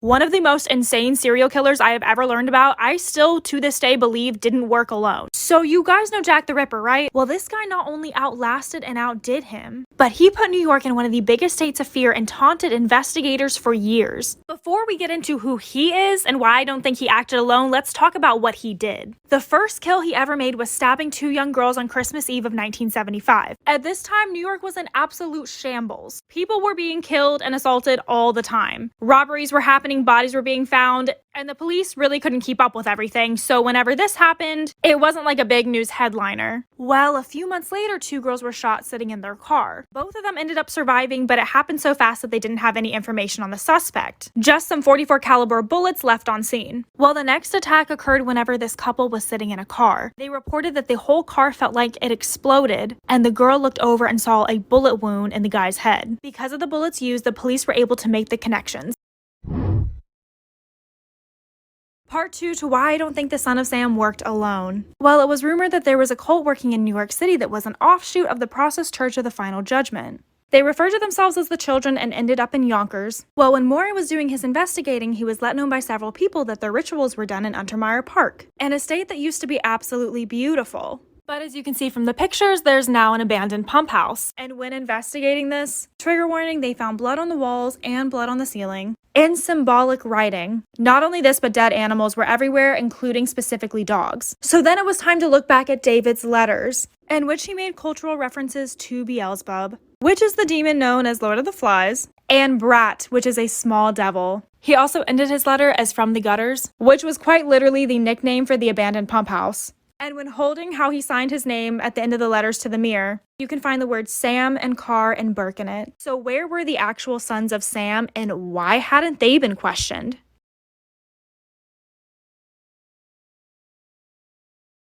One of the most insane serial killers I have ever learned about, I still to this day believe didn't work alone. So you guys know Jack the Ripper, right? Well, this guy not only outlasted and outdid him, but he put New York in one of the biggest states of fear and taunted investigators for years. Before we get into who he is and why I don't think he acted alone, let's talk about what he did. The first kill he ever made was stabbing two young girls on Christmas Eve of 1975. At this time, New York was in absolute shambles. People were being killed and assaulted all the time. Robberies were happening, bodies were being found, and the police really couldn't keep up with everything, so whenever this happened, it wasn't like a big news headliner. Well, a few months later, two girls were shot sitting in their car. Both of them ended up surviving, but it happened so fast that they didn't have any information on the suspect. Just some .44 caliber bullets left on scene. Well, the next attack occurred whenever this couple was sitting in a car. They reported that the whole car felt like it exploded, and the girl looked over and saw a bullet wound in the guy's head. Because of the bullets used, the police were able to make the connections. Part 2 to why I don't think the Son of Sam worked alone. Well, it was rumored that there was a cult working in New York City that was an offshoot of the Process Church of the Final Judgment. They referred to themselves as the Children and ended up in Yonkers. Well, when Maury was doing his investigating, he was let know by several people that their rituals were done in Untermeyer Park, an estate that used to be absolutely beautiful. But as you can see from the pictures, there's now an abandoned pump house. And when investigating this, trigger warning, they found blood on the walls and blood on the ceiling, and symbolic writing. Not only this, but dead animals were everywhere, including specifically dogs. So then it was time to look back at David's letters, in which he made cultural references to Beelzebub, which is the demon known as Lord of the Flies, and Brat, which is a small devil. He also ended his letter as From the Gutters, which was quite literally the nickname for the abandoned pump house. And when holding how he signed his name at the end of the letters to the mirror, you can find the words Sam and Carr and Burke in it. So where were the actual sons of Sam, and why hadn't they been questioned?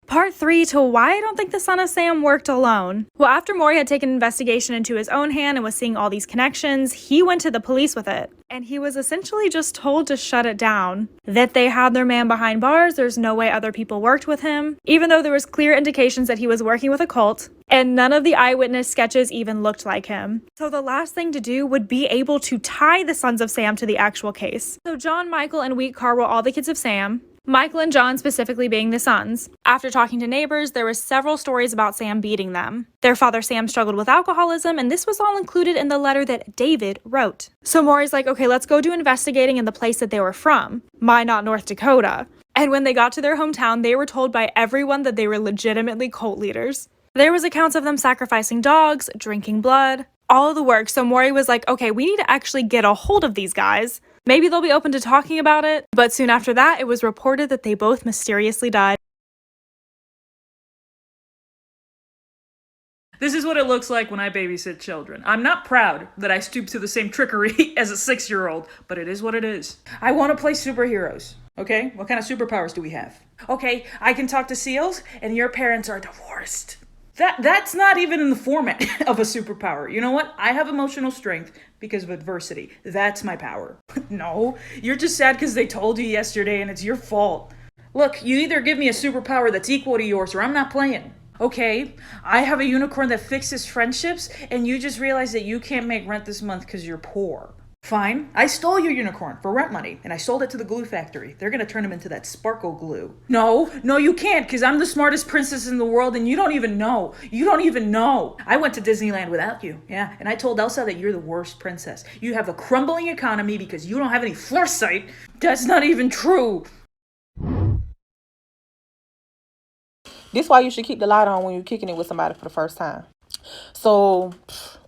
Part 3 to why I don't think the Son of Sam worked alone. Well, after Maury had taken an investigation into his own hand and was seeing all these connections, he went to the police with it. And he was essentially just told to shut it down. That they had their man behind bars, there's no way other people worked with him, even though there was clear indications that he was working with a cult, and none of the eyewitness sketches even looked like him. So the last thing to do would be able to tie the Sons of Sam to the actual case. So John, Michael, and Wheat Carr were all the kids of Sam, Michael and John specifically being the sons. After talking to neighbors, there were several stories about Sam beating them. Their father Sam struggled with alcoholism, and this was all included in the letter that David wrote. So Maury's like, okay, let's go do investigating in the place that they were from, Minot, North Dakota. And when they got to their hometown, they were told by everyone that they were legitimately cult leaders. There was accounts of them sacrificing dogs, drinking blood, all of the work. So Maury was like, okay, we need to actually get a hold of these guys. Maybe they'll be open to talking about it, but soon after that, it was reported that they both mysteriously died. This is what it looks like when I babysit children. I'm not proud that I stoop to the same trickery as a 6-year-old, but it is what it is. I want to play superheroes, okay? What kind of superpowers do we have? Okay, I can talk to seals, and your parents are divorced. That's not even in the format of a superpower. You know what? I have emotional strength because of adversity. That's my power. No, you're just sad because they told you yesterday and it's your fault. Look, you either give me a superpower that's equal to yours or I'm not playing. Okay, I have a unicorn that fixes friendships and you just realize that you can't make rent this month because you're poor. Fine, I stole your unicorn for rent money, and I sold it to the glue factory. They're gonna turn him into that sparkle glue. No, you can't, because I'm the smartest princess in the world, and you don't even know. You don't even know. I went to Disneyland without you, yeah, and I told Elsa that you're the worst princess. You have a crumbling economy because you don't have any foresight. That's not even true. This is why you should keep the light on when you're kicking it with somebody for the first time. So,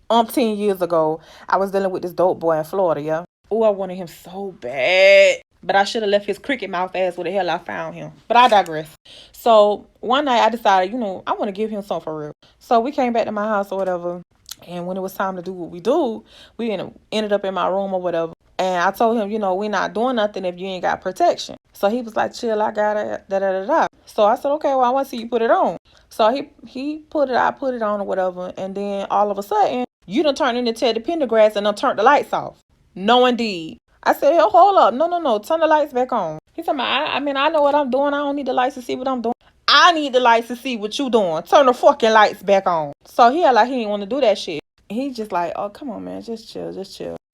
10 years ago, I was dealing with this dope boy in Florida, yeah? Oh, I wanted him so bad. But I should have left his cricket mouth ass where the hell I found him. But I digress. So, one night I decided, I want to give him something for real. So, we came back to my house or whatever. And when it was time to do what we do, we ended up in my room or whatever. And I told him, we're not doing nothing if you ain't got protection. So he was like, chill, I got it, da-da-da-da. So I said, okay, well, I want to see you put it on. So he put it, I put it on or whatever. And then all of a sudden, you done turned into Teddy Pendergrass and done turned the lights off. No, indeed. I said, oh, hold up. No. Turn the lights back on. He said, I know what I'm doing. I don't need the lights to see what I'm doing. I need the lights to see what you doing. Turn the fucking lights back on. So he like he didn't want to do that shit. He just like, oh, come on, man. Just chill.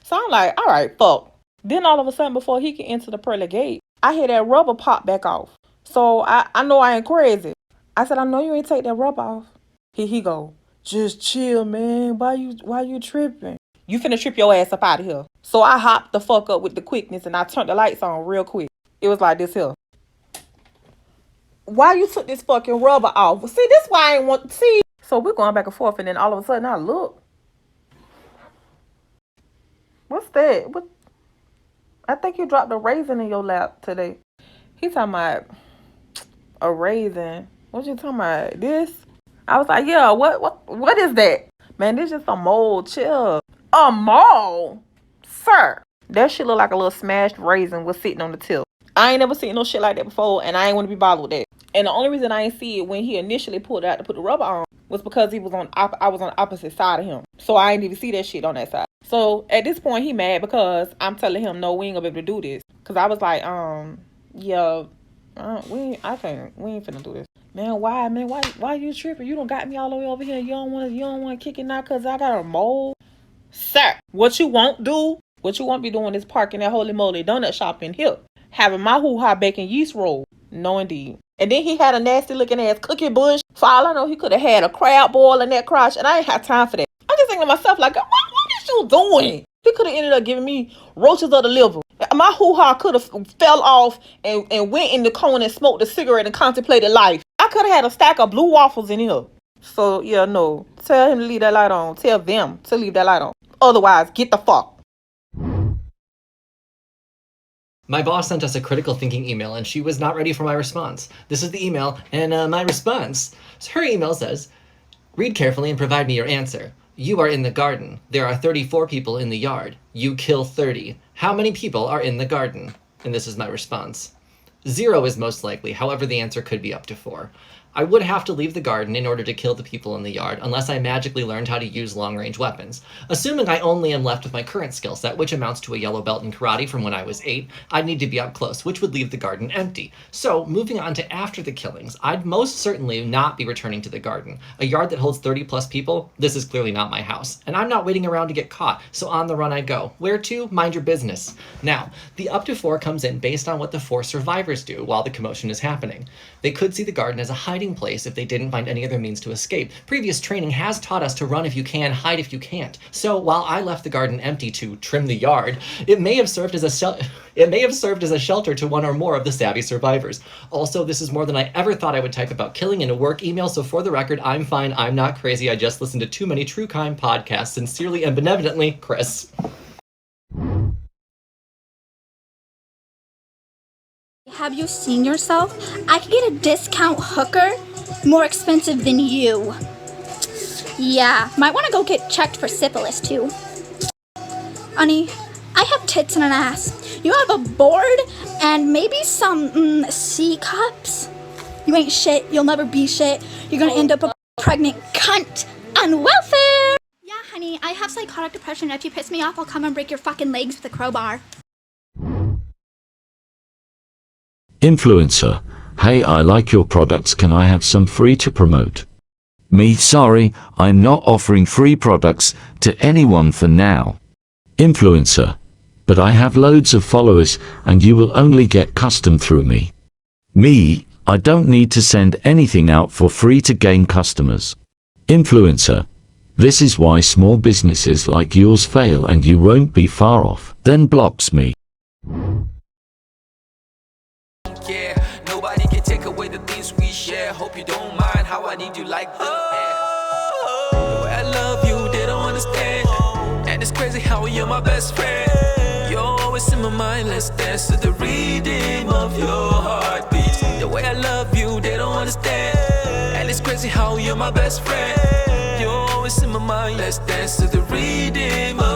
So I'm like, all right, fuck. Then all of a sudden, before he can enter the pearly gate, I hear that rubber pop back off. So I know I ain't crazy. I said, I know you ain't take that rubber off. He go, just chill, man. Why you tripping? You finna trip your ass up out of here. So I hopped the fuck up with the quickness and I turned the lights on real quick. It was like this here. Why you took this fucking rubber off? See, this why I ain't want to see. So we're going back and forth, and then all of a sudden I look. What's that? What? I think you dropped a raisin in your lap today. He talking about a raisin. What you talking about? This? I was like, yeah, what is that? Man, this just a mold. Chill. A mold? Sir. That shit look like a little smashed raisin was sitting on the tip. I ain't never seen no shit like that before, and I ain't want to be bothered with that. And the only reason I ain't see it when he initially pulled it out to put the rubber on was because I was on the opposite side of him. So I ain't even see that shit on that side. So at this point, he mad because I'm telling him, no, we ain't gonna be able to do this. Because I was like, yeah, we ain't finna do this. Man, why? Man, why you tripping? You don't got me all the way over here. You don't want to kick it now because I got a mole? Sir, what you won't be doing is parking that holy moly donut shop in here. Having my hoo-ha bacon yeast roll. No, indeed. And then he had a nasty looking ass cookie bush. For all I know, he could have had a crab boil in that crotch, and I ain't have time for that. I'm just thinking to myself, like, what is you doing? He could have ended up giving me roaches of the liver. My hoo-ha could have fell off and went in the corner and smoked a cigarette and contemplated life. I could have had a stack of blue waffles in here. So, yeah, no. Tell him to leave that light on. Tell them to leave that light on. Otherwise, get the fuck. My boss sent us a critical thinking email, and she was not ready for my response. This is the email, and my response. So her email says, read carefully and provide me your answer. You are in the garden. There are 34 people in the yard. You kill 30. How many people are in the garden? And this is my response. 0 is most likely, however the answer could be up to 4. I would have to leave the garden in order to kill the people in the yard, unless I magically learned how to use long-range weapons. Assuming I only am left with my current skill set, which amounts to a yellow belt in karate from when I was 8, I'd need to be up close, which would leave the garden empty. So, moving on to after the killings, I'd most certainly not be returning to the garden. A yard that holds 30 plus people? This is clearly not my house. And I'm not waiting around to get caught, so on the run I go. Where to? Mind your business. Now, the up to 4 comes in based on what the 4 survivors do while the commotion is happening. They could see the garden as a hiding place if they didn't find any other means to escape. Previous training has taught us to run if you can, hide if you can't. So while I left the garden empty to trim the yard, it may have served as a shelter to one or more of the savvy survivors. Also, this is more than I ever thought I would type about killing in a work email, so for the record, I'm fine, I'm not crazy, I just listened to too many true crime podcasts. Sincerely and benevolently, Chris. Have you seen yourself? I could get a discount hooker more expensive than you. Yeah, might want to go get checked for syphilis too. Honey, I have tits and an ass. You have a board and maybe some C cups. You ain't shit. You'll never be shit. You're gonna end up a pregnant cunt on welfare. Yeah, honey, I have psychotic depression. If you piss me off, I'll come and break your fucking legs with a crowbar. Influencer. Hey, I like your products. Can I have some free to promote? Me, sorry, I'm not offering free products to anyone for now. Influencer. But I have loads of followers and you will only get custom through me. Me, I don't need to send anything out for free to gain customers. Influencer. This is why small businesses like yours fail and you won't be far off. Then blocks me. Yeah, nobody can take away the things we share. Hope you don't mind how I need you like that. The way I love you, they don't understand. And it's crazy how you're my best friend. You're always in my mind, let's dance to the rhythm of your heartbeat. The way I love you, they don't understand. And it's crazy how you're my best friend. You're always in my mind, let's dance to the rhythm of